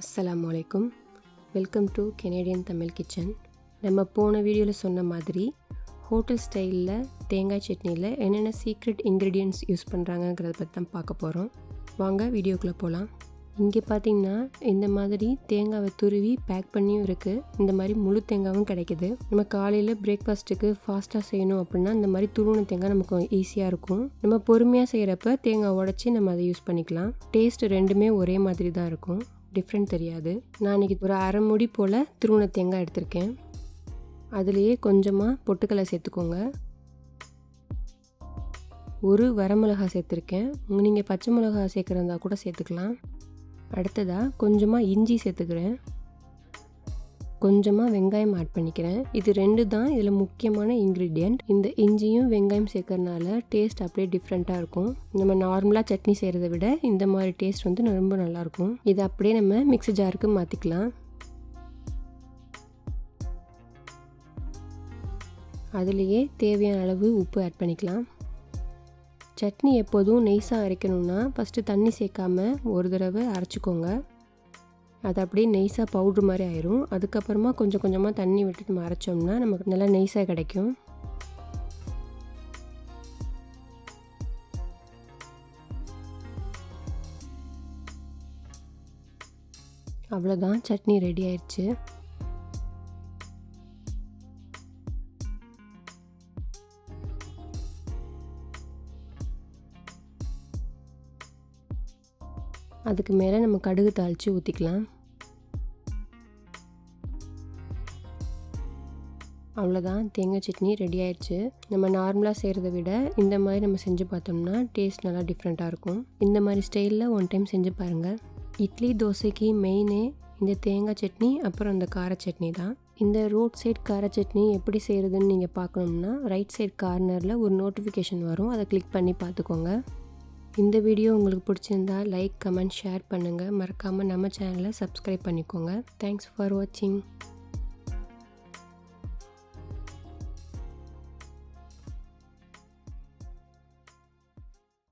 அஸ்ஸலாமு welcome to Canadian Tamil kitchen. நம்ம போன வீடியோவில் சொன்ன மாதிரி ஹோட்டல் ஸ்டைலில் தேங்காய் சட்னியில் என்னென்ன சீக்ரெட் இன்க்ரீடியன்ட்ஸ் யூஸ் பண்ணுறாங்கங்கிறத பற்றி தான் பார்க்க போகிறோம். வாங்க வீடியோக்குள்ளே போகலாம். இங்கே பார்த்திங்கன்னா இந்த மாதிரி தேங்காவை துருவி பேக் பண்ணியும் இருக்குது. இந்த மாதிரி முழு தேங்காவும் கிடைக்கிது. நம்ம காலையில் பிரேக்ஃபாஸ்ட்டுக்கு ஃபாஸ்ட்டாக செய்யணும் அப்படின்னா இந்த மாதிரி துருவின தேங்காய் நமக்கு ஈஸியாக இருக்கும். நம்ம பொறுமையாக செய்கிறப்ப தேங்காய் உடச்சி நம்ம அதை யூஸ் பண்ணிக்கலாம். டேஸ்ட் ரெண்டுமே ஒரே மாதிரி தான் இருக்கும், டிஃப்ரெண்ட் தெரியாது. நான் இன்றைக்கி ஒரு அரை மூடி போல் துருவின தேங்காய் எடுத்திருக்கேன். அதுலேயே கொஞ்சமாக பொட்டுக்கடலை சேர்த்துக்கோங்க. ஒரு வரமிளகாய் சேர்த்துருக்கேன். நீங்கள் பச்சை மிளகா சேர்க்குறதா கூட சேர்த்துக்கலாம். அடுத்ததாக கொஞ்சமாக இஞ்சி சேர்த்துக்கிறேன். கொஞ்சமாக வெங்காயம் ஆட் பண்ணிக்கிறேன். இது ரெண்டு தான் இதில் முக்கியமான இன்க்ரீடியண்ட். இந்த இஞ்சியும் வெங்காயம் சேர்க்கறனால டேஸ்ட் அப்படியே டிஃப்ரெண்ட்டாக இருக்கும். நம்ம நார்மலாக சட்னி செய்கிறத விட இந்த மாதிரி டேஸ்ட் வந்து ரொம்ப நல்லாயிருக்கும். இதை அப்படியே நம்ம மிக்ஸி ஜாருக்கு மாற்றிக்கலாம். அதுலேயே தேவையான அளவு உப்பு ஆட் பண்ணிக்கலாம். சட்னி எப்போதும் நெய்ஸாக அரைக்கணும்னா ஃபஸ்ட்டு தண்ணி சேர்க்காம ஒரு தடவை அரைச்சிக்கோங்க. அது அப்படியே நெய்ஸாக பவுட்ரு மாதிரி ஆயிரும். அதுக்கப்புறமா கொஞ்சம் கொஞ்சமாக தண்ணி விட்டுட்டு நம்ம அரைச்சோம்னா நமக்கு நல்லா நெய்ஸாக கிடைக்கும். அவ்வளோதான், சட்னி ரெடி ஆயிடுச்சு. அதுக்கு மேலே நம்ம கடுகு தாளித்து ஊற்றிக்கலாம். அவ்வளோதான், தேங்காய் சட்னி ரெடி ஆயிடுச்சு. நம்ம நார்மலாக செய்கிறத விட இந்த மாதிரி நம்ம செஞ்சு பார்த்தோம்னா டேஸ்ட் நல்லா டிஃப்ரெண்ட்டாக இருக்கும். இந்த மாதிரி ஸ்டைலில் ஒன் டைம் செஞ்சு பாருங்கள். இட்லி தோசைக்கு மெயினே இந்த தேங்காய் சட்னி அப்புறம் இந்த கார சட்னி தான். இந்த ரோட் சைட் கார சட்னி எப்படி செய்கிறதுன்னு நீங்கள் பார்க்கணும்னா ரைட் சைட் கார்னரில் ஒரு நோட்டிஃபிகேஷன் வரும், அதை கிளிக் பண்ணி பார்த்துக்கோங்க. இந்த வீடியோ உங்களுக்கு பிடிச்சிருந்தா லைக், கமெண்ட், ஷேர் பண்ணுங்கள். மறக்காமல் நம்ம சேனலை சப்ஸ்கிரைப் பண்ணிக்கோங்க. தேங்க்ஸ் ஃபார் வாட்சிங்.